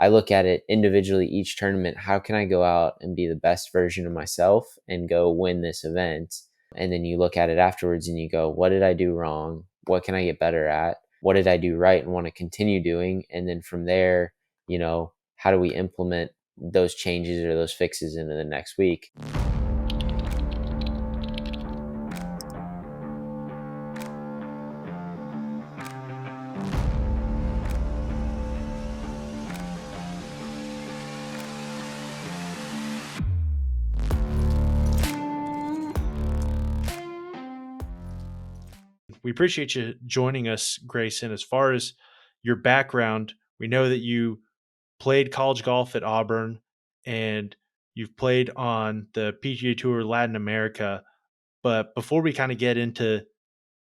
I look at it individually each tournament. How can I go out and be the best version of myself and go win this event? And then you look at it afterwards and you go, what did I do wrong? What can I get better at? What did I do right and want to continue doing? And then from there, how do we implement those changes or those fixes into the next week? We appreciate you joining us, Graysen. As far as your background, we know that you played college golf at Auburn and you've played on the PGA Tour Latin America. But before we kind of get into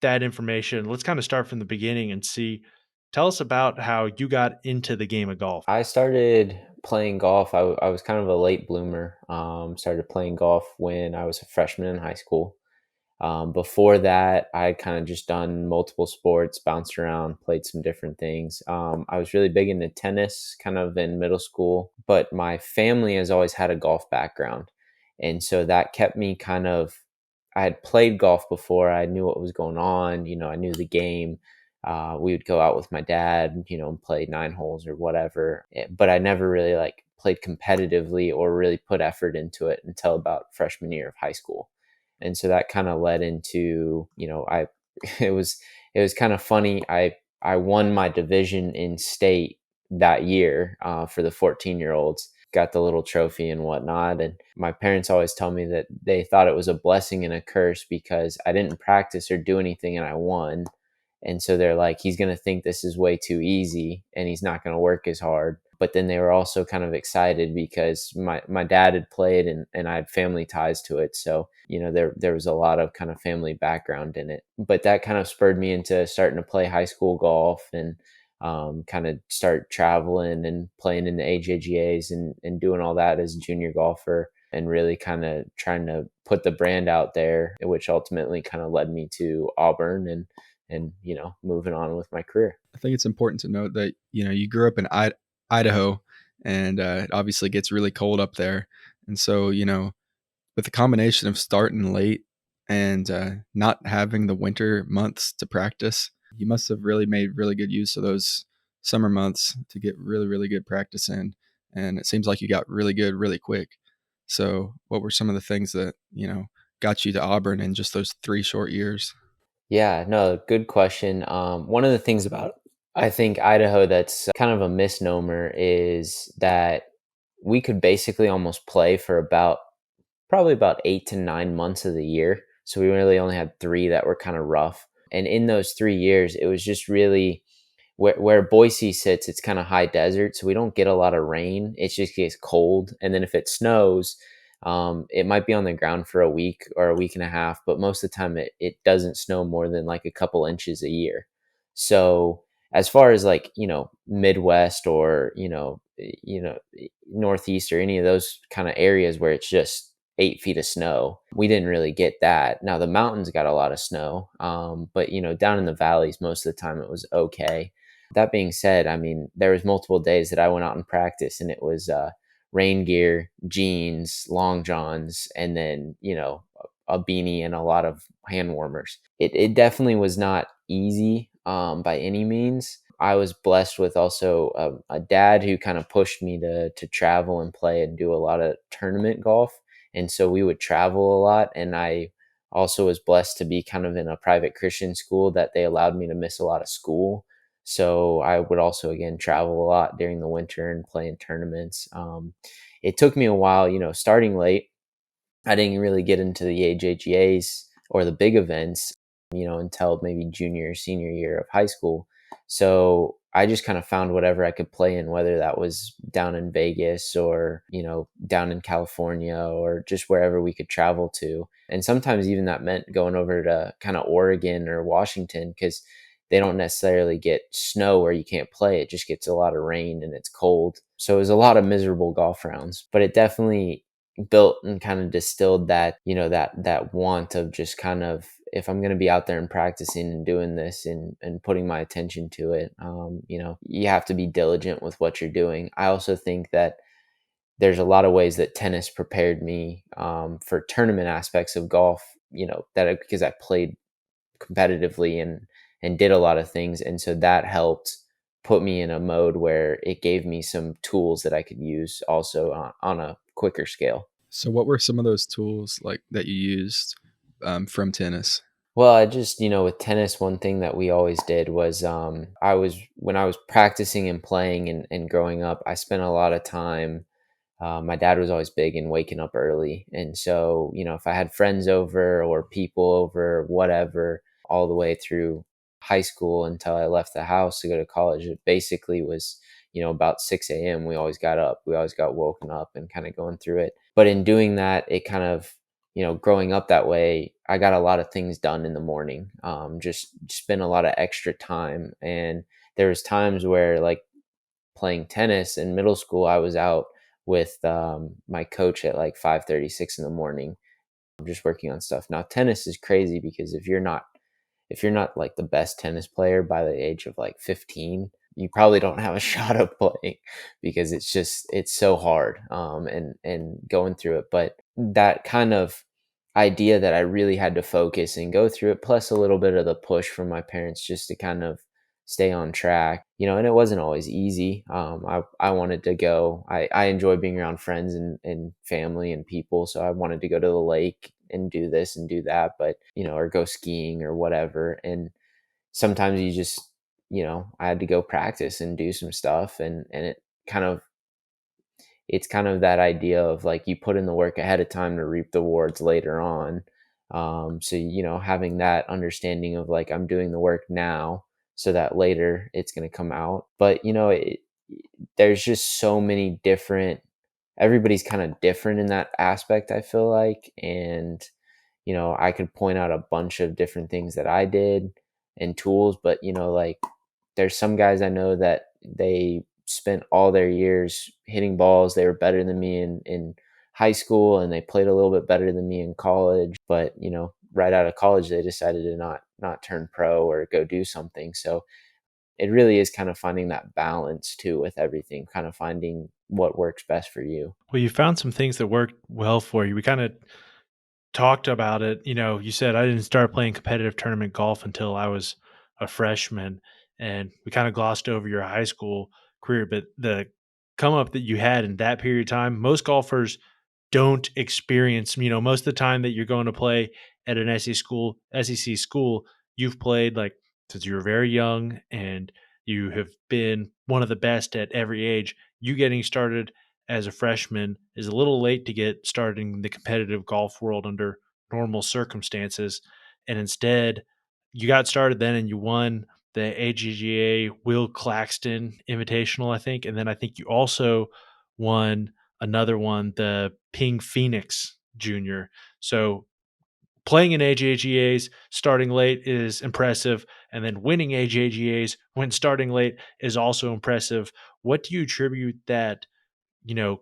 that information, let's kind of start from the beginning and tell us about how you got into the game of golf. I started playing golf. I was kind of a late bloomer. Started playing golf when I was a freshman in high school. Before that, I had kind of just done multiple sports, bounced around, played some different things. I was really big into tennis kind of in middle school, but my family has always had a golf background. And so that kept me I had played golf before. I knew what was going on. I knew the game. We would go out with my dad, and play 9 holes or whatever. But I never really played competitively or really put effort into it until about freshman year of high school. And so that kind of led into, I it was kind of funny. I won my division in state that year for the 14-year-olds, got the little trophy and whatnot. And my parents always tell me that they thought it was a blessing and a curse because I didn't practice or do anything and I won. And so they're like, he's going to think this is way too easy and he's not going to work as hard. But then they were also kind of excited because my dad had played and I had family ties to it. So, there was a lot of kind of family background in it. But that kind of spurred me into starting to play high school golf and kind of start traveling and playing in the AJGAs and doing all that as a junior golfer and really kind of trying to put the brand out there, which ultimately kind of led me to Auburn and moving on with my career. I think it's important to note that, you grew up in Idaho and it obviously gets really cold up there. And so, with the combination of starting late and not having the winter months to practice, you must have really made really good use of those summer months to get really, really good practice in. And it seems like you got really good really quick. So what were some of the things that, got you to Auburn in just those 3 short years? Yeah, no, good question. One of the things about, I think, Idaho that's kind of a misnomer is that we could basically almost play for probably about 8 to 9 months of the year. So we really only had 3 that were kind of rough. And in those 3 years, it was just really where Boise sits, it's kind of high desert. So we don't get a lot of rain. It just gets cold. And then if it snows, it might be on the ground for a week or a week and a half, but most of the time it doesn't snow more than like a couple inches a year. So as far as Midwest or, Northeast or any of those kind of areas where it's just 8 feet of snow, we didn't really get that. Now the mountains got a lot of snow, but down in the valleys, most of the time it was okay. That being said, I mean, there was multiple days that I went out and practice and it was, rain gear, jeans, long johns, and then, a beanie and a lot of hand warmers. It definitely was not easy by any means. I was blessed with also a dad who kind of pushed me to travel and play and do a lot of tournament golf. And so we would travel a lot. And I also was blessed to be kind of in a private Christian school that they allowed me to miss a lot of school. So I would also, again, travel a lot during the winter and play in tournaments. It took me a while, starting late. I didn't really get into the AJGAs or the big events, until maybe junior or senior year of high school. So I just kind of found whatever I could play in, whether that was down in Vegas or, down in California or just wherever we could travel to. And sometimes even that meant going over to kind of Oregon or Washington because they don't necessarily get snow where you can't play. It just gets a lot of rain and it's cold. So it was a lot of miserable golf rounds, but it definitely built and kind of distilled that, that want of just kind of if I'm going to be out there and practicing and doing this and putting my attention to it, you have to be diligent with what you're doing. I also think that there's a lot of ways that tennis prepared me for tournament aspects of golf, because I played competitively and did a lot of things. And so that helped put me in a mode where it gave me some tools that I could use also on a quicker scale. So what were some of those tools like that you used from tennis? Well, I just, with tennis, one thing that we always did was when I was practicing and playing and growing up, I spent a lot of time. My dad was always big in waking up early. And so, if I had friends over or people over, whatever, all the way through high school until I left the house to go to college, it basically was, about 6 a.m. We always got up. We always got woken up and kind of going through it. But in doing that, it kind of, growing up that way, I got a lot of things done in the morning. Just spent a lot of extra time. And there was times where, like, playing tennis in middle school, I was out with my coach at like 5:36 in the morning, just working on stuff. Now, tennis is crazy because if you're not like the best tennis player by the age of like 15, you probably don't have a shot of playing because it's so hard and going through it. But that kind of idea that I really had to focus and go through it, plus a little bit of the push from my parents just to kind of stay on track, and it wasn't always easy. I wanted to go. I enjoy being around friends and family and people, so I wanted to go to the lake and do this and do that, but or go skiing or whatever. And sometimes you just, I had to go practice and do some stuff, and kind of it's kind of that idea of like you put in the work ahead of time to reap the rewards later on. So having that understanding of like I'm doing the work now so that later it's going to come out. But there's just so many different. Everybody's kind of different in that aspect, I feel like, and I could point out a bunch of different things that I did and tools, but like there's some guys I know that they spent all their years hitting balls. They were better than me in high school and they played a little bit better than me in college, but right out of college they decided to not turn pro or go do something. So it really is kind of finding that balance too with everything, kind of finding what works best for you. Well, you found some things that worked well for you. We kind of talked about it. You said I didn't start playing competitive tournament golf until I was a freshman, and we kind of glossed over your high school career, but the come up that you had in that period of time, most golfers don't experience, most of the time that you're going to play at an SEC school, you've played like since you were very young and you have been one of the best at every age. You getting started as a freshman is a little late to get started in the competitive golf world under normal circumstances. And instead, you got started then and you won the AGGA Will Claxton Invitational, I think. And then I think you also won another one, the Ping Phoenix Junior. So playing in AJGAs starting late is impressive, and then winning AJGAs when starting late is also impressive. What do you attribute that,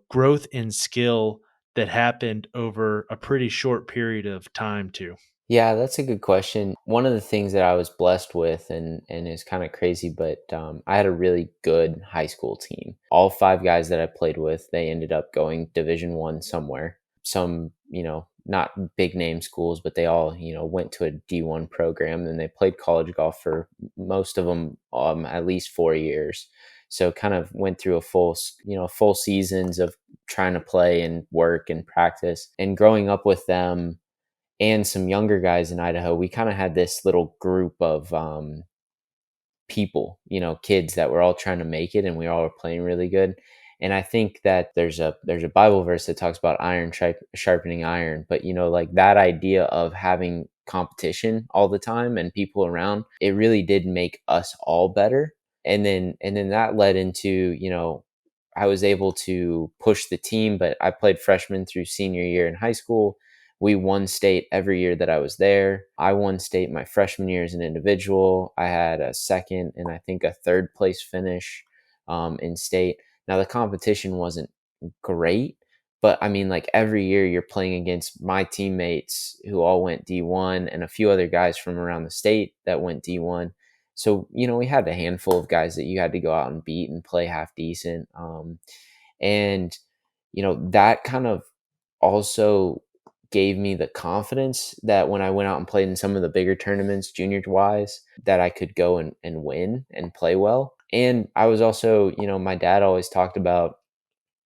growth in skill that happened over a pretty short period of time to? Yeah, that's a good question. One of the things that I was blessed with, and is kind of crazy, but I had a really good high school team. All five guys that I played with, they ended up going Division 1 somewhere. Some, not big name schools, but they all, went to a D1 program, and they played college golf for most of them at least 4 years. So kind of went through full seasons of trying to play and work and practice. And growing up with them and some younger guys in Idaho, we kind of had this little group of people, kids that were all trying to make it, and we all were playing really good. And I think that there's a Bible verse that talks about iron sharpening iron, but like that idea of having competition all the time and people around, it really did make us all better. And then that led into, I was able to push the team, but I played freshman through senior year in high school. We won state every year that I was there. I won state my freshman year as an individual. I had a second and I think a third place finish in state. Now, the competition wasn't great, But I mean, like every year you're playing against my teammates who all went D1 and a few other guys from around the state that went D1. So, we had a handful of guys that you had to go out and beat and play half decent. And, that kind of also gave me the confidence that when I went out and played in some of the bigger tournaments, junior wise, that I could go and win and play well. And I was also, my dad always talked about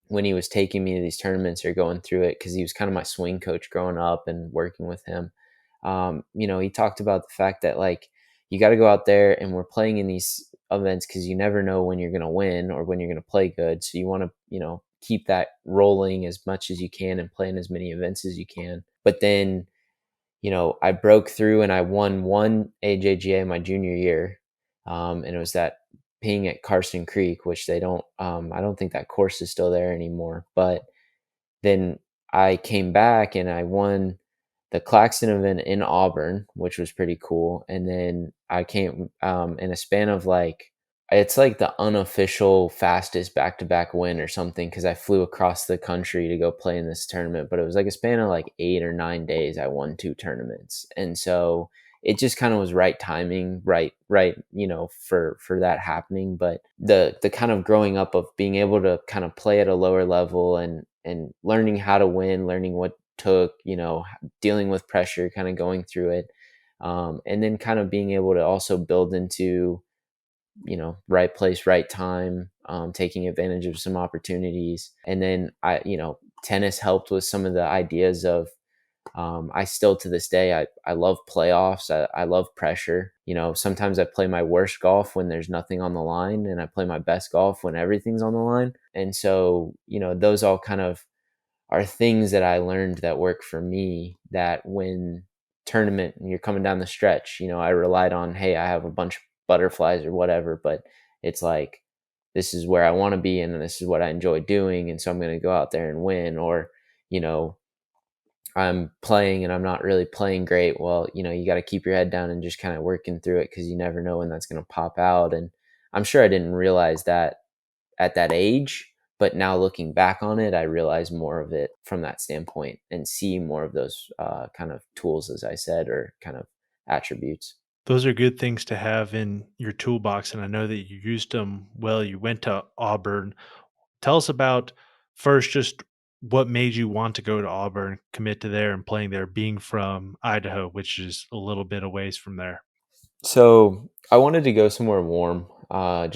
when he was taking me to these tournaments or going through it, because he was kind of my swing coach growing up and working with him. He talked about the fact that like you got to go out there and we're playing in these events because you never know when you're going to win or when you're going to play good. So you want to, keep that rolling as much as you can and play in as many events as you can. But then, I broke through and I won one AJGA my junior year. And it was that ping at Carson Creek, which they don't, I don't think that course is still there anymore. But then I came back and I won the Claxton event in Auburn, which was pretty cool. And then I came in a span of like, it's like the unofficial fastest back-to-back win or something, because I flew across the country to go play in this tournament. But it was like a span of like 8 or 9 days. I won 2 tournaments, and so it just kind of was right timing, right, for that happening. But the kind of growing up of being able to kind of play at a lower level and learning how to win, learning what took, dealing with pressure, kind of going through it, and then kind of being able to also build into right place, right time, taking advantage of some opportunities. And then tennis helped with some of the ideas of, I still to this day, I love playoffs. I love pressure. Sometimes I play my worst golf when there's nothing on the line, and I play my best golf when everything's on the line. And so, those all kind of are things that I learned that work for me, that when tournament and you're coming down the stretch, I relied on, hey, I have a bunch of butterflies or whatever, but it's like, this is where I want to be and this is what I enjoy doing. And so I'm going to go out there and win. Or, you know, I'm playing and I'm not really playing great. Well, you got to keep your head down and just kind of working through it, because you never know when that's going to pop out. And I'm sure I didn't realize that at that age, but now looking back on it, I realize more of it from that standpoint and see more of those kind of tools, as I said, or kind of attributes. Those are good things to have in your toolbox, and I know that you used them well. You went to Auburn. Tell us about first just what made you want to go to Auburn, commit to there and playing there, being from Idaho, which is a little bit a ways from there. So I wanted to go somewhere warm. I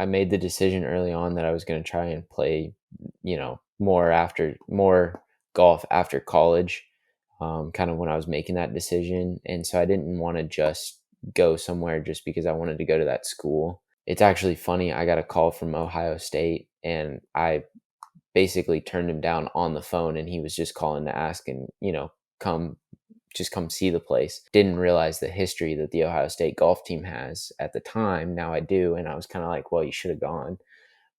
made the decision early on that I was going to try and play, more golf after college, kind of when I was making that decision. And so I didn't want to just go somewhere just because I wanted to go to that school. It's actually funny. I got a call from Ohio State and I basically turned him down on the phone, and he was just calling to ask and, come come see the place. Didn't realize the history that the Ohio State golf team has at the time. Now I do. And I was kind of like, well, you should have gone.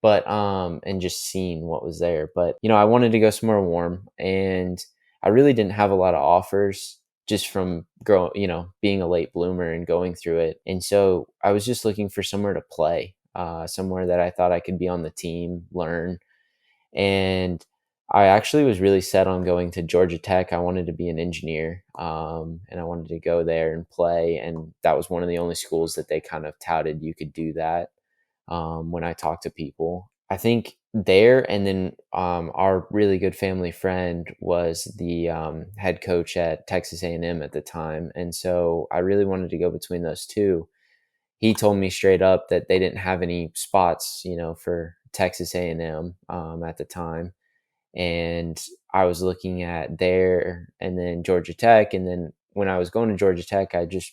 But, and just seeing what was there. But, I wanted to go somewhere warm, and I really didn't have a lot of offers just from being a late bloomer and going through it. And so I was just looking for somewhere to play, somewhere that I thought I could be on the team, learn. And I actually was really set on going to Georgia Tech. I wanted to be an engineer, and I wanted to go there and play. And that was one of the only schools that they kind of touted you could do that, when I talked to people. I think there, and then our really good family friend was the head coach at Texas A&M at the time. And so I really wanted to go between those two. He told me straight up that they didn't have any spots, for Texas A&M at the time. And I was looking at there and then Georgia Tech. And then when I was going to Georgia Tech, I just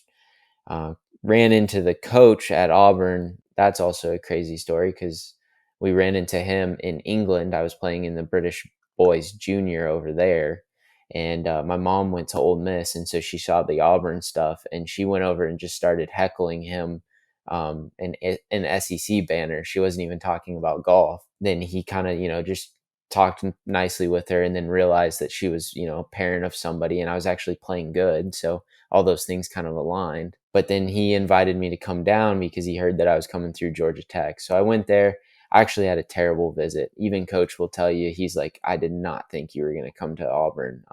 uh, ran into the coach at Auburn. That's also a crazy story, because we ran into him in England. I was playing in the British boys junior over there. And my mom went to Ole Miss. And so she saw the Auburn stuff and she went over and just started heckling him, an SEC banner. She wasn't even talking about golf. Then he kind of, just talked nicely with her, and then realized that she was, a parent of somebody, and I was actually playing good. So all those things kind of aligned. But then he invited me to come down because he heard that I was coming through Georgia Tech. So I went there. I actually had a terrible visit. Even coach will tell you, he's like, I did not think you were going to come to Auburn.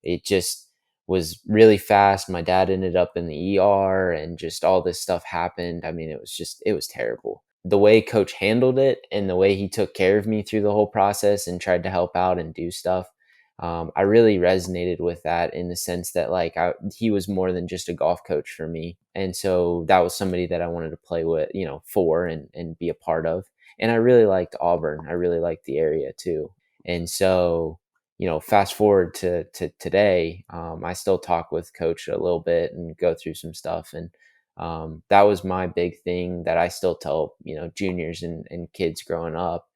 It just was really fast. My dad ended up in the ER and just all this stuff happened. I mean, it was terrible. The way coach handled it and the way he took care of me through the whole process and tried to help out and do stuff. I really resonated with that in the sense that like he was more than just a golf coach for me. And so that was somebody that I wanted to play with, for and be a part of. And I really liked Auburn. I really liked the area too. And so, fast forward to today, I still talk with coach a little bit and go through some stuff. And that was my big thing that I still tell, juniors and kids growing up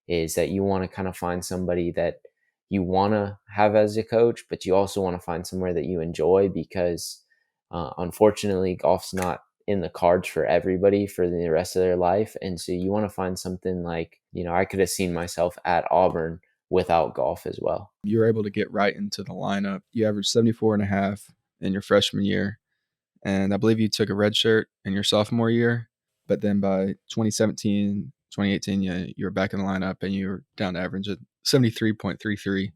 is that you want to kind of find somebody that you want to have as a coach, but you also want to find somewhere that you enjoy because unfortunately, golf's not in the cards for everybody for the rest of their life. And so you want to find something like, I could have seen myself at Auburn without golf as well. You were able to get right into the lineup. You averaged 74 and a half in your freshman year. And I believe you took a red shirt in your sophomore year. But then by 2017, 2018, you were back in the lineup and you were down to average at 73.33.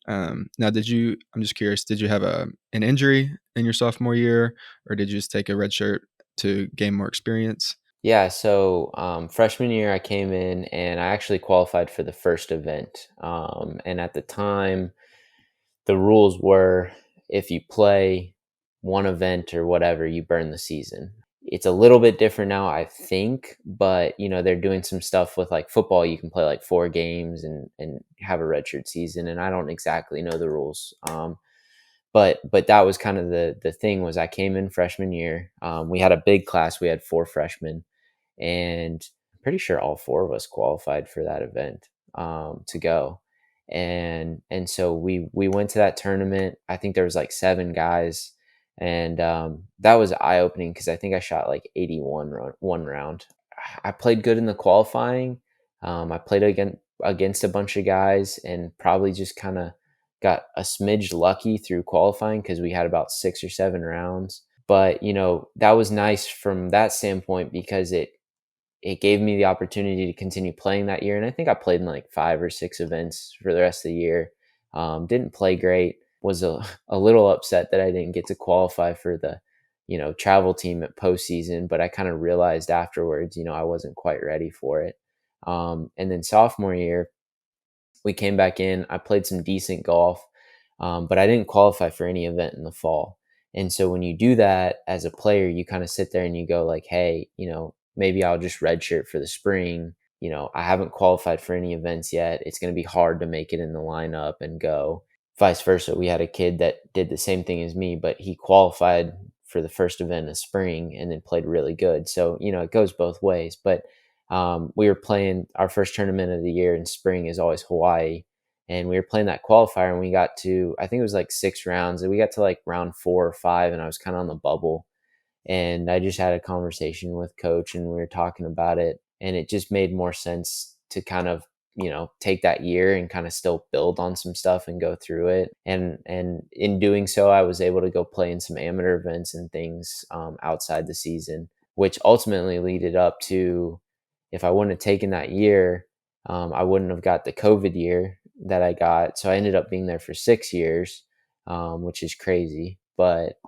Now, I'm just curious, did you have an injury in your sophomore year, or did you just take a red shirt to gain more experience? Yeah, so freshman year I came in and I actually qualified for the first event. And at the time, the rules were if you play one event or whatever, you burn the season. It's a little bit different now, I think, but they're doing some stuff with like football. You can play like 4 games and have a redshirt season, and I don't exactly know the rules. But that was kind of the thing was I came in freshman year. We had a big class. We had 4 freshmen, and I'm pretty sure all 4 of us qualified for that event to go. And so we went to that tournament. I think there was like 7 guys, and that was eye opening because I think I shot like 81 one round. I played good in the qualifying. I played against a bunch of guys and probably just kind of got a smidge lucky through qualifying because we had about 6 or 7 rounds. But that was nice from that standpoint because it gave me the opportunity to continue playing that year. And I think I played in like 5 or 6 events for the rest of the year. Didn't play great. Was a little upset that I didn't get to qualify for the, travel team at postseason, but I kind of realized afterwards, I wasn't quite ready for it. And then sophomore year, we came back in. I played some decent golf, but I didn't qualify for any event in the fall. And so when you do that as a player, you kind of sit there and you go like, hey, maybe I'll just redshirt for the spring. I haven't qualified for any events yet. It's going to be hard to make it in the lineup and go. Vice versa, we had a kid that did the same thing as me, but he qualified for the first event in spring and then played really good. So, it goes both ways. But we were playing our first tournament of the year in spring is always Hawaii. And we were playing that qualifier and we got to, I think it was like 6 rounds, and we got to like round 4 or 5 and I was kind of on the bubble. And I just had a conversation with coach and we were talking about it. And it just made more sense to kind of, take that year and kind of still build on some stuff and go through it. And in doing so, I was able to go play in some amateur events and things outside the season, which ultimately leaded up to, if I wouldn't have taken that year, I wouldn't have got the COVID year that I got. So I ended up being there for 6 years, which is crazy. But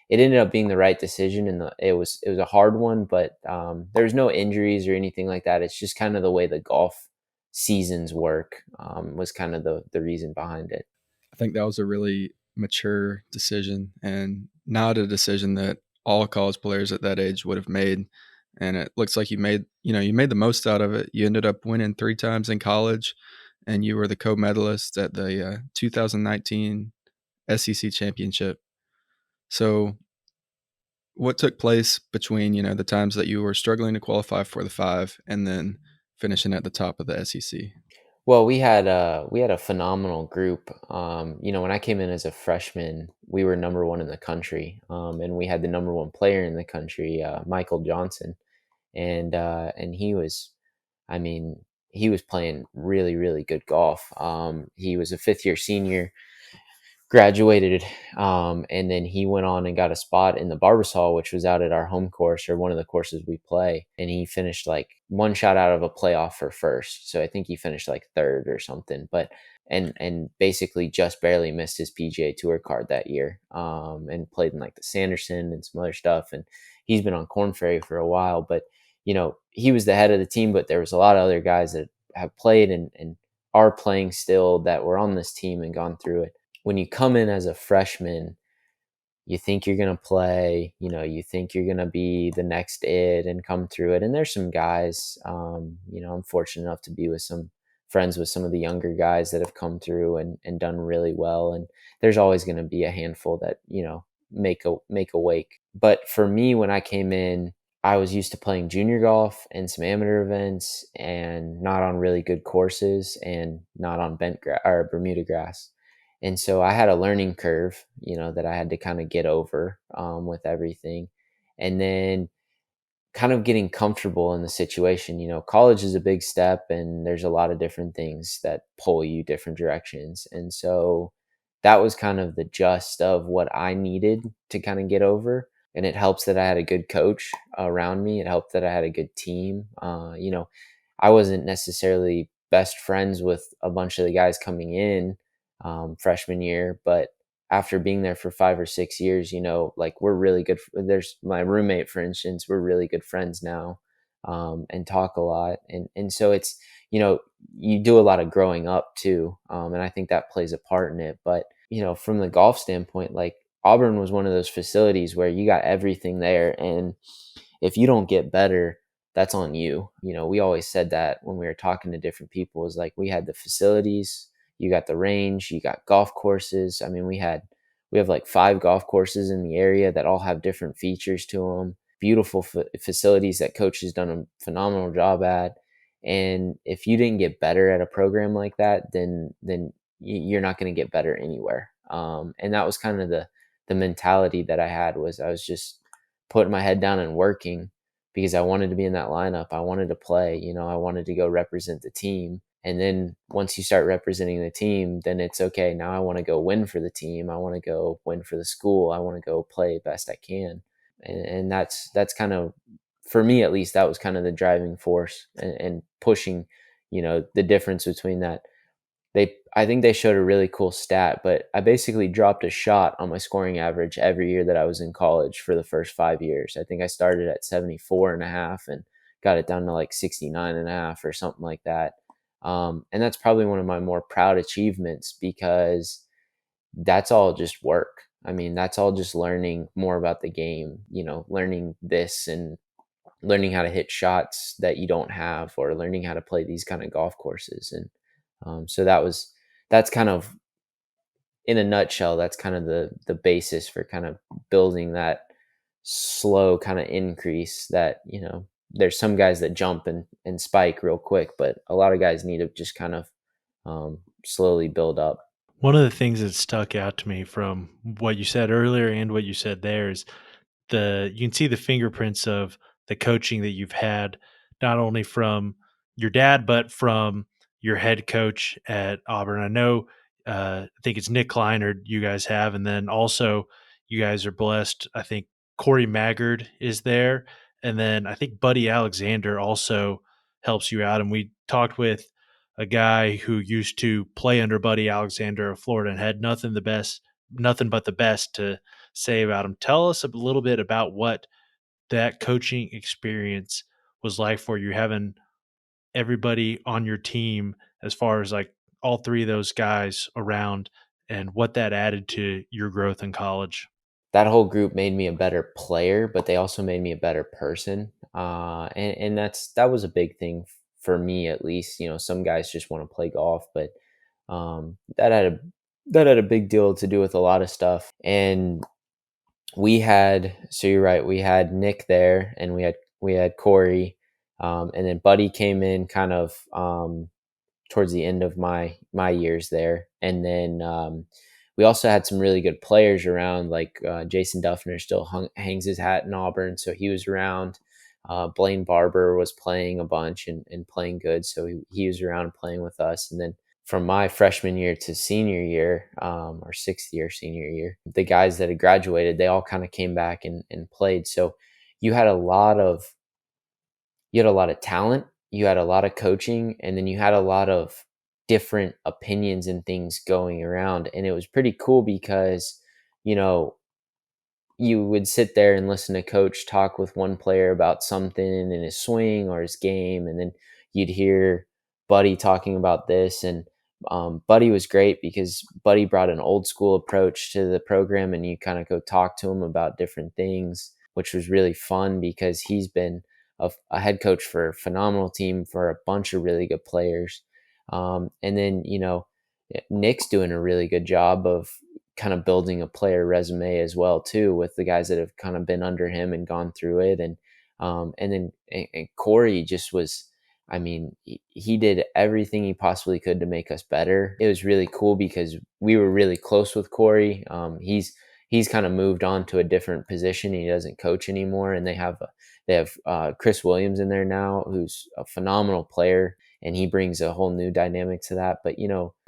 it ended up being the right decision, and it was a hard one. But there was no injuries or anything like that. It's just kind of the way the golf seasons work was kind of the reason behind it. I think that was a really mature decision and not a decision that all college players at that age would have made. And it looks like you made the most out of it. You ended up winning 3 times in college, and you were the co-medalist at the 2019 SEC championship. So what took place between, the times that you were struggling to qualify for the 5 and then finishing at the top of the SEC? Well, we had a phenomenal group. When I came in as a freshman, we were number 1 in the country, and we had the number 1 player in the country, Michael Johnson, and he was, I mean, he was playing really, really good golf. He was a 5th year senior, graduated, and then he went on and got a spot in the Barbasol, which was out at our home course, or one of the courses we play. And he finished like one shot out of a playoff for first. So I think he finished like third or something, but and basically just barely missed his PGA Tour card that year, and played in like the Sanderson and some other stuff. And he's been on Corn Ferry for a while, but he was the head of the team, but there was a lot of other guys that have played and are playing still that were on this team and gone through it. When you come in as a freshman, you think you're going to play, you think you're going to be the next it and come through it. And there's some guys, I'm fortunate enough to be with some friends with some of the younger guys that have come through and done really well. And there's always going to be a handful that, make a wake. But for me, when I came in, I was used to playing junior golf and some amateur events and not on really good courses and not on bent grass or Bermuda grass. And so I had a learning curve, that I had to kind of get over, with everything. And then kind of getting comfortable in the situation. College is a big step and there's a lot of different things that pull you different directions. And so that was kind of the gist of what I needed to kind of get over. And it helps that I had a good coach around me. It helped that I had a good team. I wasn't necessarily best friends with a bunch of the guys coming in, freshman year, but after being there for 5 or 6 years, like we're really good. There's my roommate, for instance, we're really good friends now, and talk a lot. And so it's, you do a lot of growing up too. And I think that plays a part in it. But, from the golf standpoint, like Auburn was one of those facilities where you got everything there. And if you don't get better, that's on you. We always said that when we were talking to different people, is like we had the facilities, you got the range, you got golf courses. I mean, we have like 5 golf courses in the area that all have different features to them. Beautiful facilities that coach has done a phenomenal job at. And if you didn't get better at a program like that, then you're not going to get better anywhere. And that was kind of the mentality that I had. Was I was just putting my head down and working because I wanted to be in that lineup. I wanted to play. I wanted to go represent the team. And then once you start representing the team, then it's okay. Now I want to go win for the team. I want to go win for the school. I want to go play best I can. And that's kind of, for me at least, that was kind of the driving force and pushing, the difference between that. I think they showed a really cool stat, but I basically dropped a shot on my scoring average every year that I was in college for the first 5 years. I think I started at 74.5 and got it down to like 69.5 or something like that. And that's probably one of my more proud achievements because that's all just work. I mean, that's all just learning more about the game, learning this and learning how to hit shots that you don't have, or learning how to play these kind of golf courses. And so that's kind of, in a nutshell, that's kind of the basis for kind of building that slow kind of increase that, there's some guys that jump and spike real quick, but a lot of guys need to just kind of, slowly build up. One of the things that stuck out to me from what you said earlier and what you said there is you can see the fingerprints of the coaching that you've had, not only from your dad, but from your head coach at Auburn. I know, I think it's Nick Kleiner you guys have, and then also you guys are blessed. I think Corey Maggard is there, and then I think Buddy Alexander also helps you out. And we talked with a guy who used to play under Buddy Alexander of Florida and had nothing but the best to say about him. Tell us a little bit about what that coaching experience was like for you, having everybody on your team, as far as like all 3 of those guys around, and what that added to your growth in college. That whole group made me a better player, but they also made me a better person. And that was a big thing for me, at least. Some guys just want to play golf, but that had a big deal to do with a lot of stuff. And so you're right, we had Nick there, and we had Corey, and then Buddy came in kind of, towards the end of my years there. And then we also had some really good players around, like Jason Duffner still hangs his hat in Auburn, so he was around. Blaine Barber was playing a bunch and playing good, so he was around playing with us. And then from my freshman year to senior year, or sixth year, senior year, the guys that had graduated, they all kind of came back and played. So you had a lot of talent, you had a lot of coaching, and then you had a lot of different opinions and things going around. And it was pretty cool because, you know, you would sit there and listen to coach talk with one player about something in his swing or his game, and then you'd hear Buddy talking about this. And Buddy was great because Buddy brought an old school approach to the program, and you kind of go talk to him about different things, which was really fun because he's been a head coach for a phenomenal team for a bunch of really good players. And then, Nick's doing a really good job of kind of building a player resume as well too, with the guys that have kind of been under him and gone through it. And Corey just was, I mean, he did everything he possibly could to make us better. It was really cool because we were really close with Corey. He's kind of moved on to a different position. He doesn't coach anymore, and they have Chris Williams in there now, who's a phenomenal player, and he brings a whole new dynamic to that. But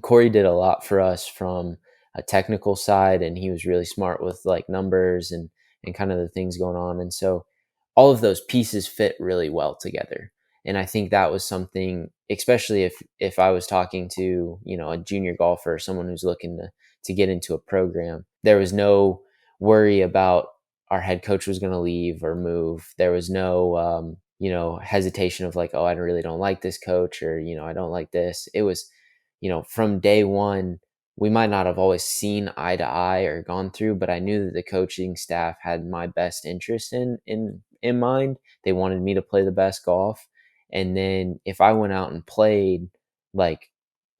Corey did a lot for us from a technical side, and he was really smart with like numbers and kind of the things going on. And so all of those pieces fit really well together. And I think that was something, especially if I was talking to, a junior golfer or someone who's looking to get into a program, there was no worry about our head coach was going to leave or move. There was no, hesitation of like, oh, I really don't like this coach, or, I don't like this. It was, from day one, we might not have always seen eye to eye or gone through, but I knew that the coaching staff had my best interest in mind. They wanted me to play the best golf. And then if I went out and played, like,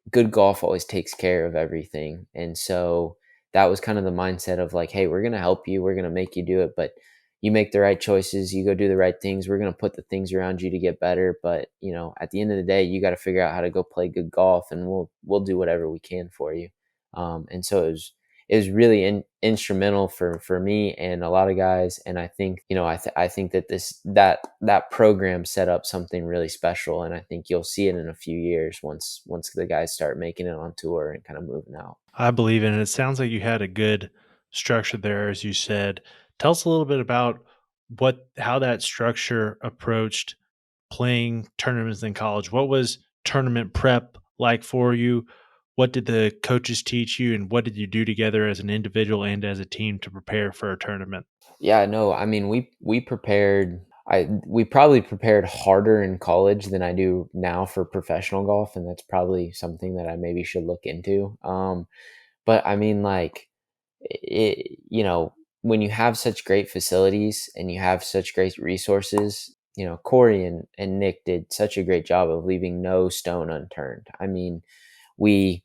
good golf always takes care of everything. And so that was kind of the mindset of like, hey, we're going to help you. We're going to make you do it, but you make the right choices. You go do the right things. We're going to put the things around you to get better. But, at the end of the day, you got to figure out how to go play good golf, and we'll do whatever we can for you. And so it was really instrumental for me and a lot of guys. And I think, I think that that program set up something really special. And I think you'll see it in a few years once the guys start making it on tour and kind of moving out. I believe in it. It sounds like you had a good structure there, as you said. Tell us a little bit about how that structure approached playing tournaments in college. What was tournament prep like for you? What did the coaches teach you, and what did you do together as an individual and as a team to prepare for a tournament? Yeah, no, I mean, we prepared. We probably prepared harder in college than I do now for professional golf, and that's probably something that I maybe should look into. But I mean, like, when you have such great facilities and you have such great resources, Corey and Nick did such a great job of leaving no stone unturned. I mean, we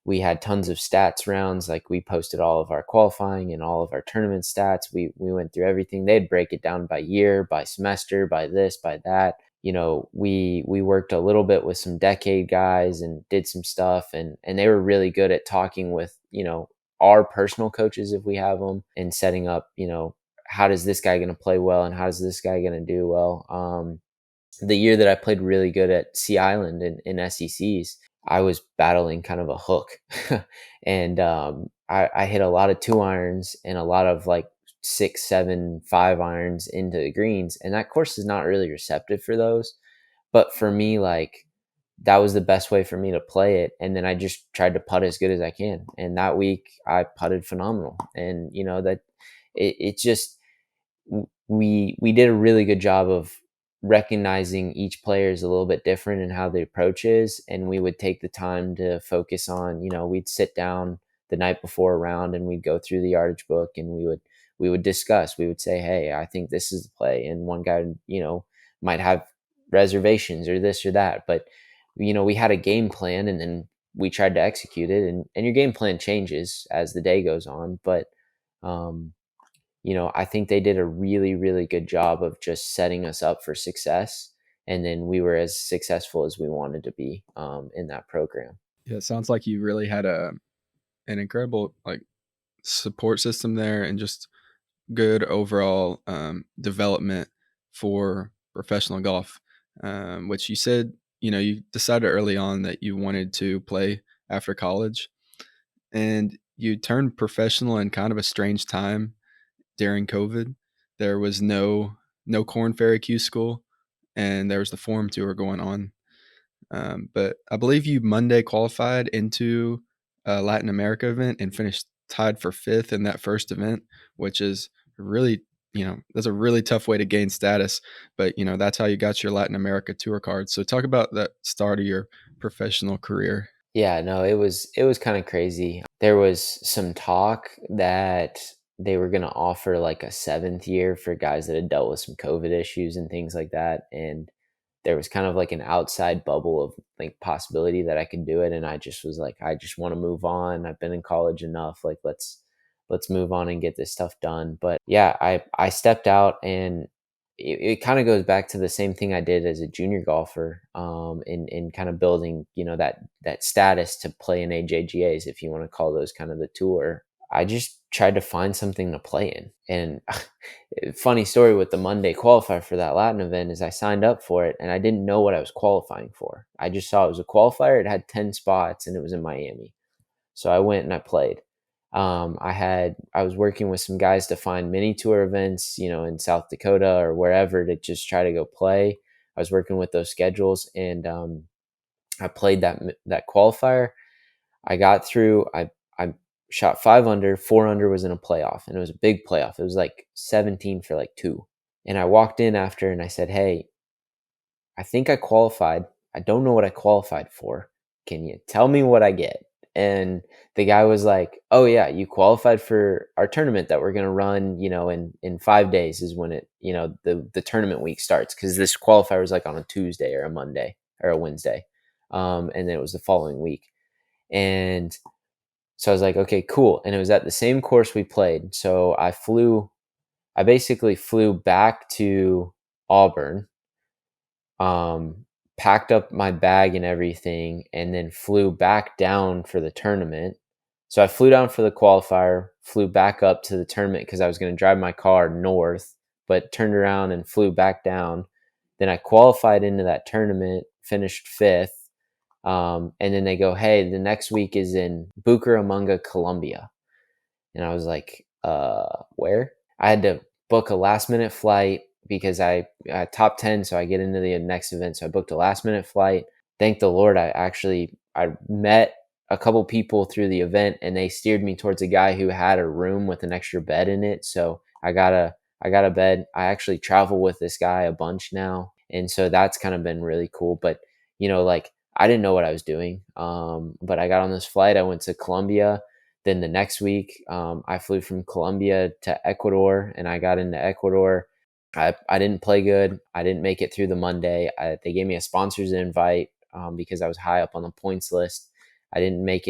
we had tons of stats rounds. Like, we posted all of our qualifying and all of our tournament stats. We went through everything. They'd break it down by year, by semester, by this, by that. We worked a little bit with some decade guys and did some stuff, and they were really good at talking with, our personal coaches, if we have them, and setting up, how does this guy going to play well, and how is this guy going to do well. The year that I played really good at Sea Island in SECs, I was battling kind of a hook, and I hit a lot of 2 irons and a lot of like 6, 7, 5 irons into the greens, and that course is not really receptive for those. But for me, like, that was the best way for me to play it, and then I just tried to putt as good as I can. And that week, I putted phenomenal, and that it just we did a really good job of recognizing each player is a little bit different in how the approach is, and we would take the time to focus on, we'd sit down the night before a round and we'd go through the yardage book, and we would discuss. We would say, hey, I think this is the play, and one guy, might have reservations or this or that, but we had a game plan, and then we tried to execute it, and your game plan changes as the day goes on. But um I think they did a really, really good job of just setting us up for success. And then we were as successful as we wanted to be, in that program. Yeah, it sounds like you really had an incredible like support system there, and just good overall development for professional golf. Which you said you decided early on that you wanted to play after college, and you turned professional in kind of a strange time during COVID. There was no Corn Ferry Q school, and there was the Forum Tour going on. But I believe you Monday qualified into a Latin America event and finished tied for fifth in that first event, which is really, that's a really tough way to gain status. But, that's how you got your Latin America tour card. So talk about that start of your professional career. Yeah, no, it was kind of crazy. There was some talk that they were going to offer like a seventh year for guys that had dealt with some COVID issues and things like that. And there was kind of like an outside bubble of like possibility that I could do it. And I just was like, I just want to move on. I've been in college enough. Like let's move on and get this stuff done. But yeah, I stepped out, and it kind of goes back to the same thing I did as a junior golfer, in kind of building, that status to play in AJGAs, if you want to call those kind of the tour. I just tried to find something to play in. And funny story with the Monday qualifier for that Latin event is I signed up for it and I didn't know what I was qualifying for. I just saw it was a qualifier. It had 10 spots and it was in Miami. So I went and I played. I was working with some guys to find mini tour events, in South Dakota or wherever, to just try to go play. I was working with those schedules, and I played that qualifier. I got through. I shot 5 under. 4 under was in a playoff, and it was a big playoff. It was like 17 for like two. And I walked in after and I said, "Hey, I think I qualified. I don't know what I qualified for. Can you tell me what I get?" And the guy was like, "Oh yeah, you qualified for our tournament that we're gonna run. In 5 days is when the tournament week starts, because this qualifier was like on a Tuesday or a Monday or a Wednesday, and then it was the following week." And so I was like, "Okay, cool." And it was at the same course we played. So I basically flew back to Auburn, um, packed up my bag and everything, and then flew back down for the tournament. So I flew down for the qualifier, flew back up to the tournament because I was going to drive my car north, but turned around and flew back down. Then I qualified into that tournament, finished fifth. And then they go, "Hey, the next week is in Bucaramanga, Colombia." And I was like, where? I had to book a last minute flight because I top 10, so I get into the next event. So I booked a last minute flight. Thank the Lord, I met a couple people through the event, and they steered me towards a guy who had a room with an extra bed in it. So I got a bed. I actually travel with this guy a bunch now. And so that's kind of been really cool. But like, I didn't know what I was doing. But I got on this flight. I went to Colombia. Then the next week, I flew from Colombia to Ecuador, and I got into Ecuador. I didn't play good. I didn't make it through the Monday. They gave me a sponsor's invite, because I was high up on the points list. I didn't make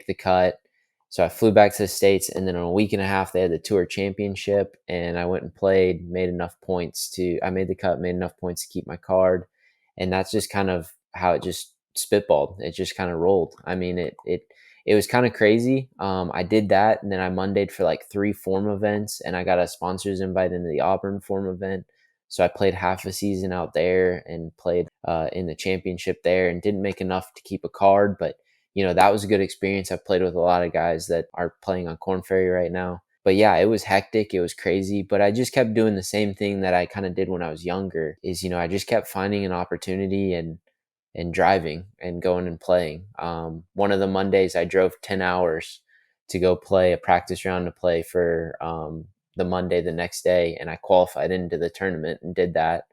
the cut. So I flew back to the States, and then in a week and a half, they had the tour championship, and I went and played, I made the cut, made enough points to keep my card. And that's just kind of how it just spitballed. It just kind of rolled. I mean, it was kind of crazy. I did that, and then I Mondayed for like 3 form events, and I got a sponsor's invite into the Auburn form event. So I played half a season out there and played in the championship there, and didn't make enough to keep a card. But that was a good experience. I've played with a lot of guys that are playing on Corn Ferry right now. But yeah, it was hectic. It was crazy. But I just kept doing the same thing that I kind of did when I was younger. Is I just kept finding an opportunity and driving and going and playing. One of the Mondays, I drove 10 hours to go play a practice round to play for the Monday the next day. And I qualified into the tournament and did that.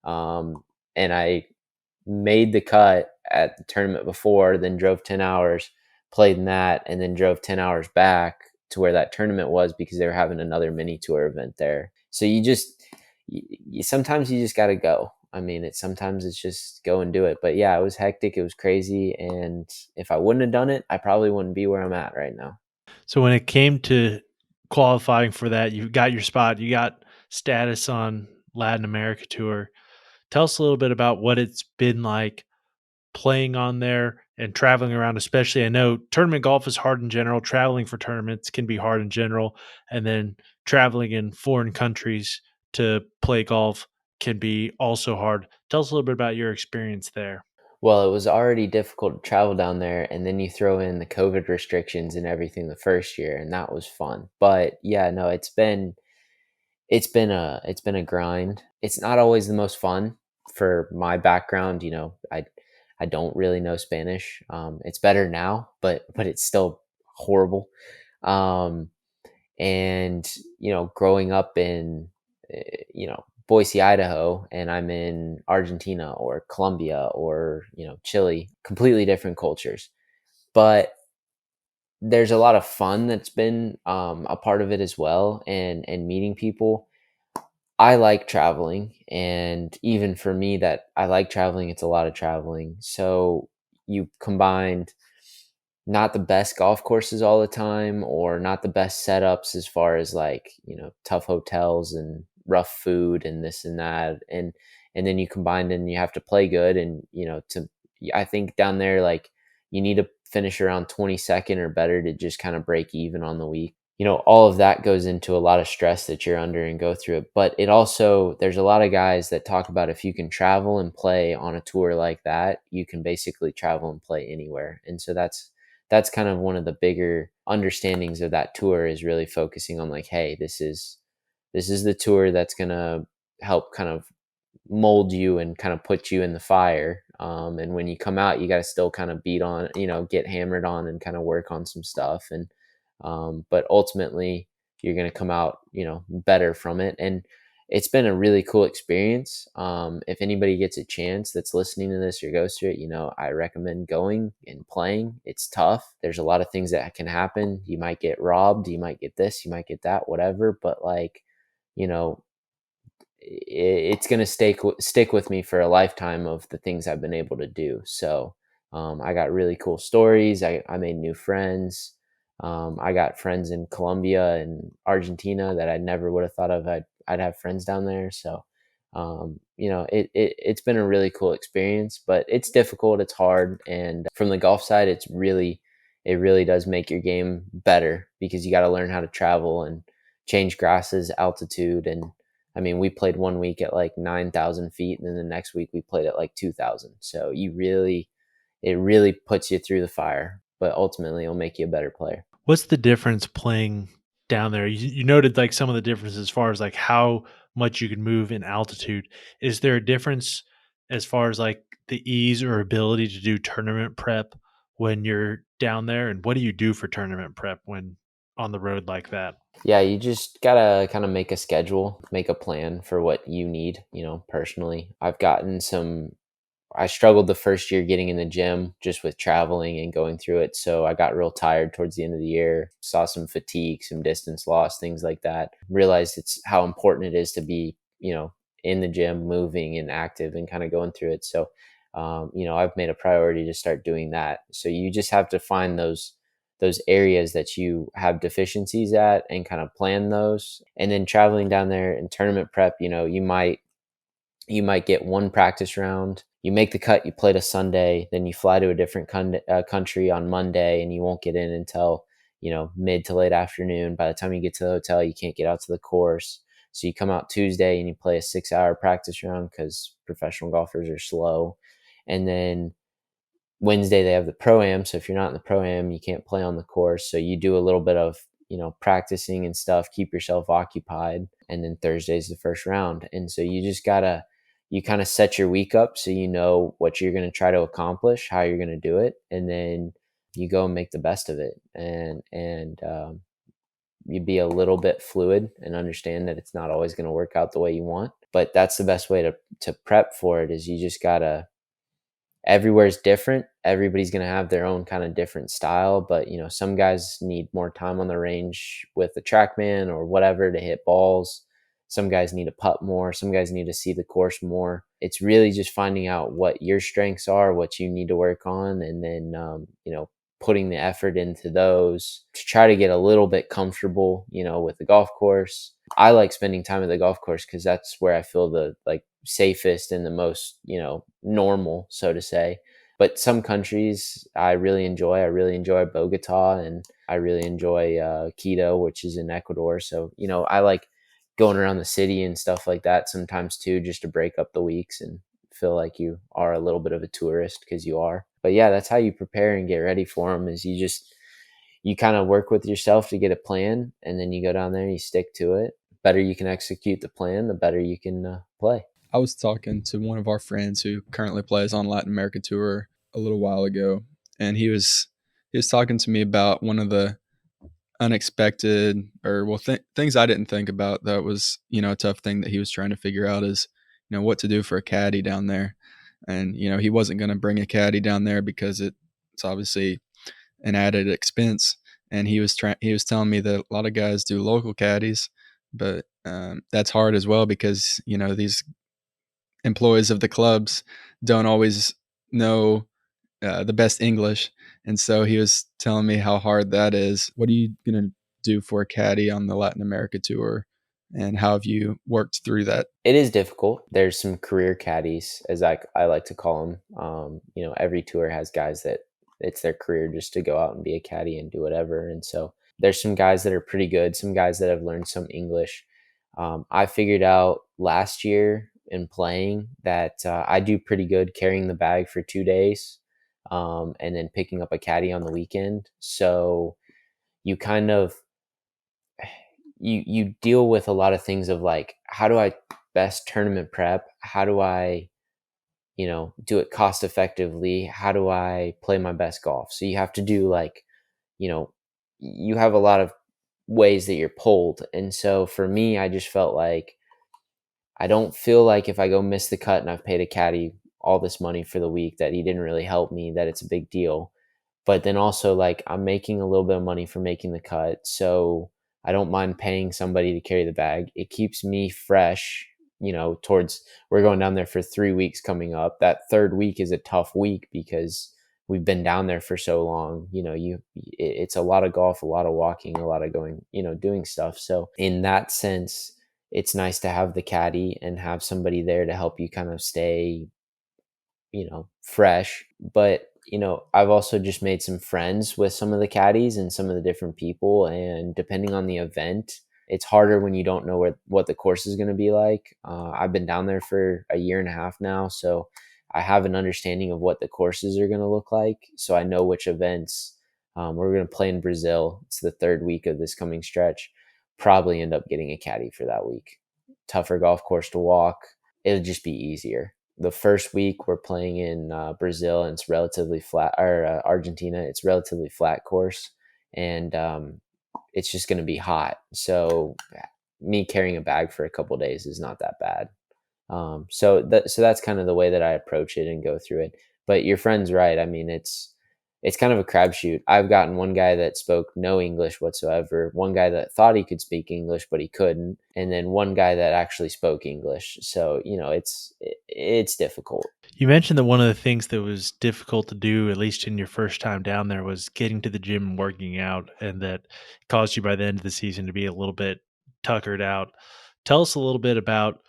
And I made the cut at the tournament before, then drove 10 hours, played in that, and then drove 10 hours back to where that tournament was because they were having another mini tour event there. So sometimes you just got to go. I mean, sometimes it's just go and do it. But yeah, it was hectic. It was crazy. And if I wouldn't have done it, I probably wouldn't be where I'm at right now. So when it came to qualifying for that, you got your spot, you got status on Latin America tour. Tell us a little bit about what it's been like playing on there and traveling around, especially. I know tournament golf is hard in general. Traveling for tournaments can be hard in general. And then traveling in foreign countries to play golf can be also hard. Tell us a little bit about your experience there. Well, it was already difficult to travel down there, and then you throw in the COVID restrictions and everything the first year, and that was fun. But yeah, no, it's been a grind. It's not always the most fun for my background. I don't really know Spanish. It's better now, but it's still horrible. Um, and growing up in Boise, Idaho, and I'm in Argentina or Colombia or Chile, completely different cultures. But there's a lot of fun that's been a part of it as well, and meeting people. I like traveling, and even for me, that I like traveling, it's a lot of traveling. So you combined not the best golf courses all the time, or not the best setups as far as like tough hotels and rough food and this and that, and then you combine and you have to play good, and I think down there, like, you need to finish around 22nd or better to just kind of break even on the week. All of that goes into a lot of stress that you're under and go through it. But it also, there's a lot of guys that talk about, if you can travel and play on a tour like that, you can basically travel and play anywhere. And so that's kind of one of the bigger understandings of that tour, is really focusing on, like, hey, this is the tour that's going to help kind of mold you and kind of put you in the fire. And when you come out, you got to still kind of beat on, get hammered on and kind of work on some stuff. And but ultimately, you're going to come out, better from it. And it's been a really cool experience. If anybody gets a chance that's listening to this or goes through it, I recommend going and playing. It's tough. There's a lot of things that can happen. You might get robbed. You might get this. You might get that. Whatever. But like, you know, it's going to stick with me for a lifetime of the things I've been able to do. So I got really cool stories. I made new friends. I got friends in Colombia and Argentina that I never would have thought of. I'd have friends down there. So it's been a really cool experience, but it's difficult. It's hard. And from the golf side, it really does make your game better, because you got to learn how to travel and change grasses, altitude. And I mean, we played one week at like 9,000 feet, and then the next week we played at like 2,000. So it really puts you through the fire, but ultimately it'll make you a better player. What's the difference playing down there? You noted like some of the differences as far as like how much you can move in altitude. Is there a difference as far as like the ease or ability to do tournament prep when you're down there? And what do you do for tournament prep when on the road like that? Yeah, you just gotta kind of make a schedule, make a plan for what you need, personally. I struggled the first year getting in the gym just with traveling and going through it. So I got real tired towards the end of the year, saw some fatigue, some distance loss, things like that. Realized it's how important it is to be, in the gym, moving and active and kind of going through it. So, I've made a priority to start doing that. So you just have to find those areas that you have deficiencies at and kind of plan those. And then traveling down there in tournament prep, you might get one practice round. You make the cut, you play to Sunday, then you fly to a different country on Monday, and you won't get in until mid to late afternoon. By the time you get to the hotel, you can't get out to the course. So you come out Tuesday and you play a 6-hour practice round, because professional golfers are slow. And then Wednesday they have the pro-am. So if you're not in the pro-am, you can't play on the course. So you do a little bit of practicing and stuff, keep yourself occupied. And then Thursday's the first round. And so you kind of set your week up so you know what you're going to try to accomplish, how you're going to do it, and then you go and make the best of it. And you be a little bit fluid and understand that it's not always going to work out the way you want. But that's the best way to prep for it. Is you just gotta everywhere's different. Everybody's going to have their own kind of different style, but some guys need more time on the range with the TrackMan or whatever to hit balls. Some guys need to putt more. Some guys need to see the course more. It's really just finding out what your strengths are, what you need to work on, and then putting the effort into those to try to get a little bit comfortable, with the golf course. I like spending time at the golf course because that's where I feel the safest and the most, normal, so to say. But some countries I really enjoy. I really enjoy Bogota, and I really enjoy Quito, which is in Ecuador. So, I like going around the city and stuff like that sometimes too, just to break up the weeks and feel like you are a little bit of a tourist, because you are. But yeah, that's how you prepare and get ready for them, is you kind of work with yourself to get a plan, and then you go down there and you stick to it. Better you can execute the plan, the better you can play. I was talking to one of our friends who currently plays on Latin America tour a little while ago, and he was talking to me about one of the unexpected, or well, things I didn't think about that was, a tough thing that he was trying to figure out is, what to do for a caddy down there. And he wasn't going to bring a caddy down there because it's obviously an added expense. And he was telling me that a lot of guys do local caddies, but that's hard as well because these employees of the clubs don't always know the best English. And so he was telling me how hard that is. What are you going to do for a caddy on the Latin America tour? And how have you worked through that? It is difficult. There's some career caddies, as I like to call them. Every tour has guys that it's their career just to go out and be a caddy and do whatever. And so there's some guys that are pretty good, some guys that have learned some English. I figured out last year in playing that I do pretty good carrying the bag for 2 days, and then picking up a caddy on the weekend. So you kind of you deal with a lot of things of like, how do I best tournament prep? How do I, do it cost effectively? How do I play my best golf? So you have to do like, you know, you have a lot of ways that you're pulled. And so for me, I just felt like I don't feel like if I go miss the cut and I've paid a caddy all this money for the week that he didn't really help me, that it's a big deal. But then also, like, I'm making a little bit of money for making the cut, so I don't mind paying somebody to carry the bag. It keeps me fresh, towards we're going down there for 3 weeks coming up. That third week is a tough week because we've been down there for so long. It's a lot of golf, a lot of walking, a lot of going, doing stuff. So in that sense, it's nice to have the caddy and have somebody there to help you kind of stay, fresh. But, I've also just made some friends with some of the caddies and some of the different people. And depending on the event, it's harder when you don't know what the course is going to be like. I've been down there for a year and a half now, so I have an understanding of what the courses are going to look like. So I know which events we're going to play in Brazil. It's the third week of this coming stretch. Probably end up getting a caddy for that week. Tougher golf course to walk. It'll just be easier. The first week we're playing in Brazil, and it's relatively flat, or Argentina. It's relatively flat course, and it's just going to be hot. So me carrying a bag for a couple days is not that bad. So that's kind of the way that I approach it and go through it. But your friend's right. I mean, it's kind of a crapshoot. I've gotten one guy that spoke no English whatsoever, one guy that thought he could speak English but he couldn't, and then one guy that actually spoke English. So it's difficult. You mentioned that one of the things that was difficult to do, at least in your first time down there, was getting to the gym and working out, and that caused you by the end of the season to be a little bit tuckered out. Tell us a little bit about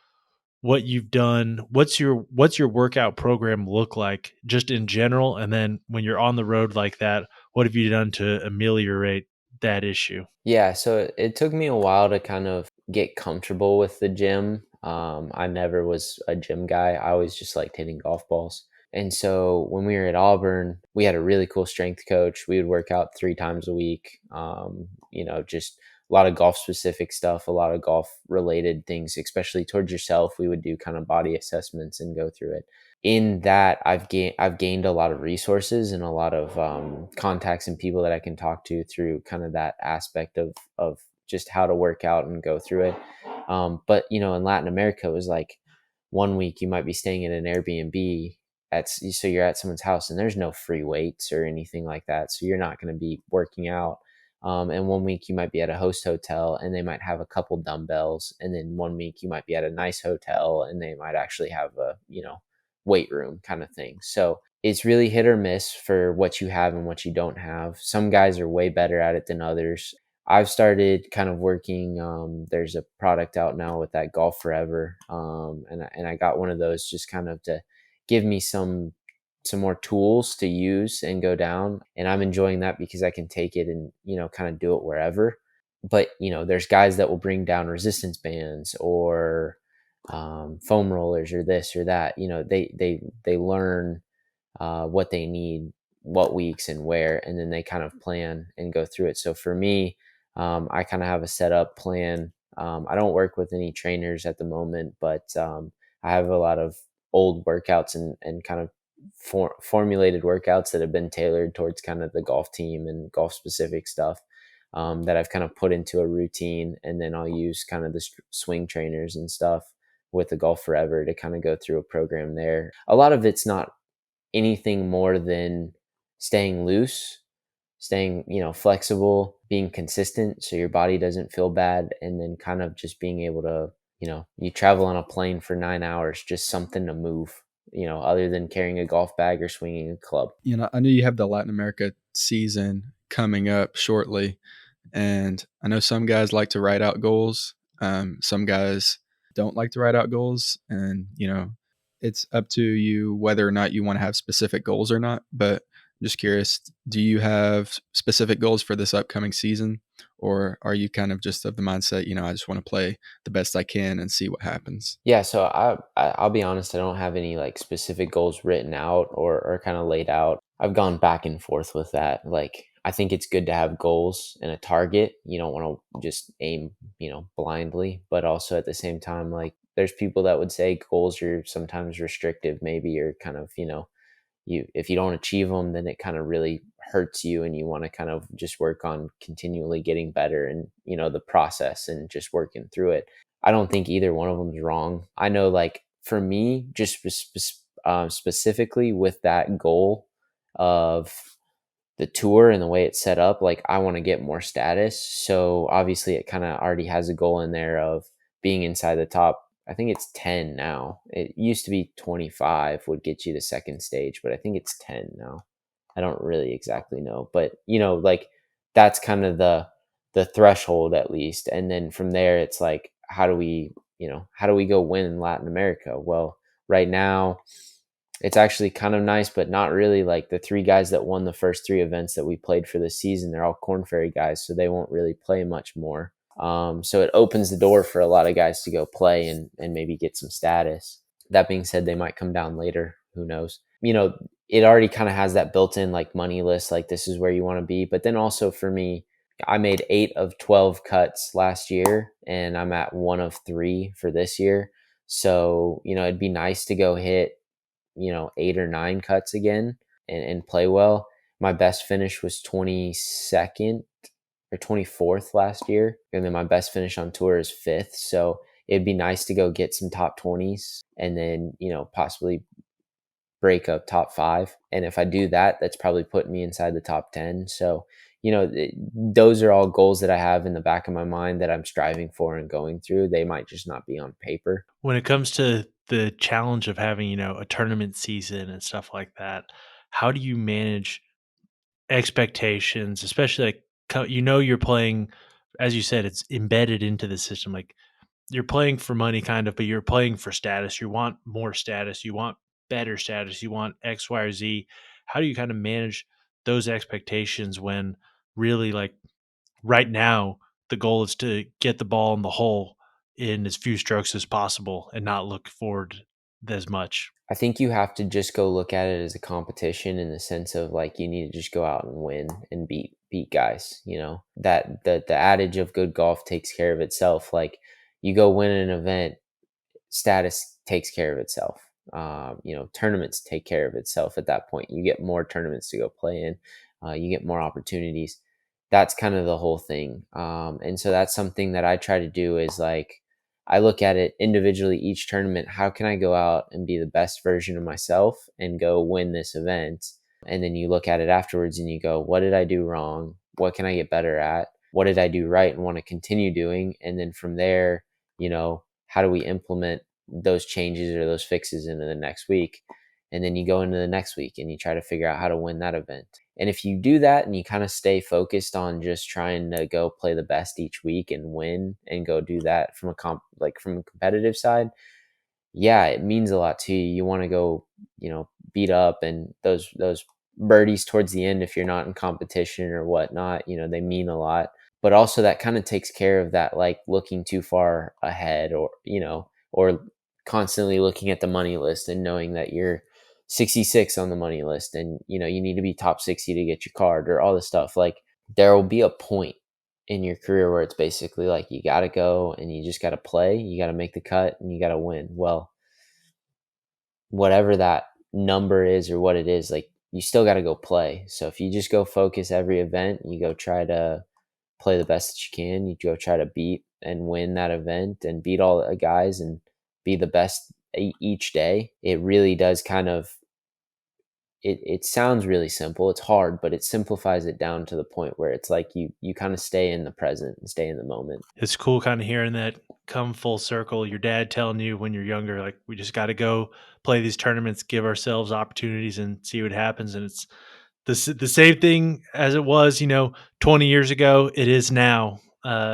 what you've done. What's your workout program look like just in general? And then when you're on the road like that, what have you done to ameliorate that issue? Yeah, so it took me a while to kind of get comfortable with the gym. I never was a gym guy. I always just liked hitting golf balls. And so when we were at Auburn, we had a really cool strength coach. We would work out 3 times a week. Just a lot of golf specific stuff, a lot of golf related things, especially towards yourself. We would do kind of body assessments and go through it. In that, I've gained a lot of resources and a lot of contacts and people that I can talk to through kind of that aspect of just how to work out and go through it. But in Latin America, it was like one week you might be staying in an Airbnb so you're at someone's house and there's no free weights or anything like that, so you're not going to be working out. And one week you might be at a host hotel and they might have a couple dumbbells, and then one week you might be at a nice hotel and they might actually have a weight room kind of thing. So it's really hit or miss for what you have and what you don't have. Some guys are way better at it than others. I've started kind of working. There's a product out now with that Golf Forever, and I got one of those just kind of to give me some more tools to use and go down. And I'm enjoying that because I can take it and kind of do it wherever. But there's guys that will bring down resistance bands or foam rollers or this or that. They learn what they need, what weeks and where, and then they kind of plan and go through it. So for me, I kind of have a set up plan. I don't work with any trainers at the moment, but I have a lot of old workouts and kind of formulated workouts that have been tailored towards kind of the golf team and golf specific stuff, that I've kind of put into a routine. And then I'll use kind of the swing trainers and stuff with the Golf Forever to kind of go through a program there. A lot of it's not anything more than staying loose, staying, flexible, being consistent so your body doesn't feel bad, and then kind of just being able to, you travel on a plane for 9 hours, just something to move, other than carrying a golf bag or swinging a club. I know you have the Latin America season coming up shortly, and I know some guys like to write out goals. Some guys don't like to write out goals, and it's up to you whether or not you want to have specific goals or not. But I'm just curious, do you have specific goals for this upcoming season, or are you kind of just of the mindset, I just want to play the best I can and see what happens? Yeah, so I'll be honest, I don't have any like specific goals written out or kind of laid out. I've gone back and forth with that. Like, I think it's good to have goals and a target. You don't want to just aim, blindly, but also at the same time, like, there's people that would say goals are sometimes restrictive, maybe, or kind of, if you don't achieve them, then it kind of really hurts you, and you want to kind of just work on continually getting better, and the process and just working through it. I don't think either one of them is wrong. I know, like, for me, just specifically with that goal of the tour and the way it's set up, like, I want to get more status. So obviously it kind of already has a goal in there of being inside the top. I think it's 10 now. It used to be 25 would get you the second stage, but I think it's 10 now. I don't really exactly know, but like, that's kind of the threshold, at least. And then from there, it's like, how do we go win in Latin America? Well, right now it's actually kind of nice, but not really. Like, the three guys that won the first three events that we played for this season, they're all Corn Ferry guys, so they won't really play much more. So it opens the door for a lot of guys to go play and maybe get some status. That being said, they might come down later. Who knows? It already kind of has that built-in like money list, like, this is where you want to be. But then also for me, I made 8 of 12 cuts last year, and I'm at 1 of 3 for this year. So, it'd be nice to go hit, 8 or 9 cuts again and play well. My best finish was 22nd or 24th last year. And then my best finish on tour is 5th. So it'd be nice to go get some top 20s and then, possibly break up top 5. And if I do that, that's probably putting me inside the top 10. So, those are all goals that I have in the back of my mind that I'm striving for and going through. They might just not be on paper. When it comes to the challenge of having, a tournament season and stuff like that, how do you manage expectations, especially like you're playing, as you said, it's embedded into the system. Like, you're playing for money kind of, but you're playing for status. You want more status, you want better status, you want X, Y, or Z. How do you kind of manage those expectations when really, like, right now the goal is to get the ball in the hole in as few strokes as possible and not look forward as much? I think you have to just go look at it as a competition, in the sense of, like, you need to just go out and win and beat guys. That the adage of good golf takes care of itself. Like, you go win an event, status takes care of itself. Tournaments take care of itself at that point. You get more tournaments to go play in. You get more opportunities. That's kind of the whole thing. And so that's something that I try to do, is like, I look at it individually, each tournament. How can I go out and be the best version of myself and go win this event? And then you look at it afterwards and you go, what did I do wrong? What can I get better at? What did I do right and want to continue doing? And then from there, how do we implement those changes or those fixes into the next week? And then you go into the next week and you try to figure out how to win that event. And if you do that and you kind of stay focused on just trying to go play the best each week and win and go do that from from a competitive side, yeah, it means a lot to you. You want to go, beat up, and those birdies towards the end, if you're not in competition or whatnot, they mean a lot. But also that kind of takes care of that, like, looking too far ahead, or constantly looking at the money list and knowing that you're 66 on the money list and you need to be top 60 to get your card or all this stuff. Like there will be a point in your career where it's basically like you got to go and you just got to play, you got to make the cut and you got to win. Well, whatever that number is or what it is, like you still got to go play. So if you just go focus every event, you go try to play the best that you can, you go try to beat and win that event and beat all the guys and be the best each day, it really does kind of it sounds really simple. It's hard, but it simplifies it down to the point where it's like you kind of stay in the present and stay in the moment. It's cool kind of hearing that come full circle. Your dad telling you when you're younger, like, we just got to go play these tournaments, give ourselves opportunities and see what happens. And it's the same thing as it was, 20 years ago, it is now.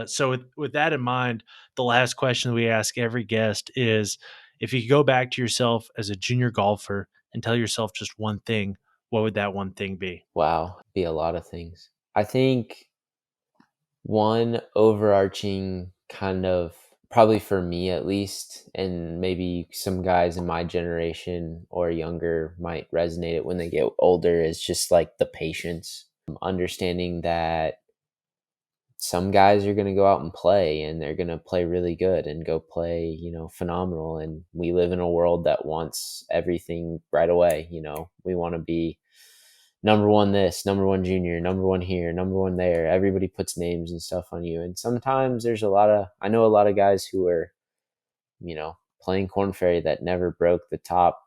So with that in mind, the last question we ask every guest is, if you could go back to yourself as a junior golfer and tell yourself just one thing, what would that one thing be? Wow, be a lot of things. I think one overarching kind of, probably for me at least, and maybe some guys in my generation or younger might resonate it when they get older, is just like the patience. Understanding that some guys are going to go out and play and they're going to play really good and go play, phenomenal. And we live in a world that wants everything right away. We want to be number one this, number one junior, number one here, number one there. Everybody puts names and stuff on you. And sometimes I know a lot of guys who are, playing Corn Ferry that never broke the top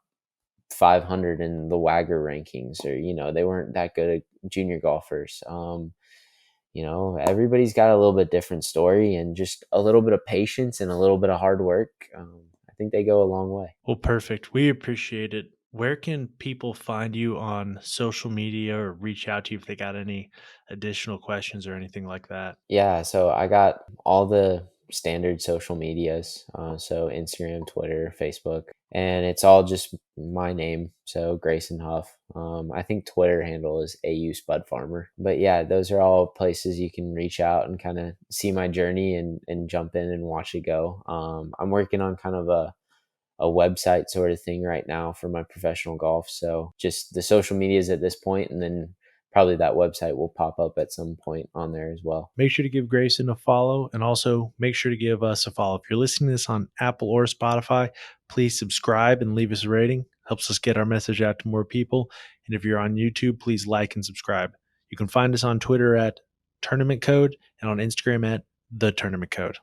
500 in the Wagger rankings, or, they weren't that good at junior golfers. Everybody's got a little bit different story, and just a little bit of patience and a little bit of hard work. I think they go a long way. Well, perfect. We appreciate it. Where can people find you on social media or reach out to you if they got any additional questions or anything like that? Yeah, so I got all the standard social medias, so Instagram, Twitter, Facebook, and it's all just my name, so Graysen Huff. I think Twitter handle is AU Spud Farmer. But yeah, those are all places you can reach out and kind of see my journey and jump in and watch it go. I'm working on kind of a website sort of thing right now for my professional golf. So just the social medias at this point, and then probably that website will pop up at some point on there as well. Make sure to give Graysen a follow, and also make sure to give us a follow. If you're listening to this on Apple or Spotify, please subscribe and leave us a rating. Helps us get our message out to more people. And if you're on YouTube, please like and subscribe. You can find us on Twitter at Tournament Code and on Instagram at The Tournament Code.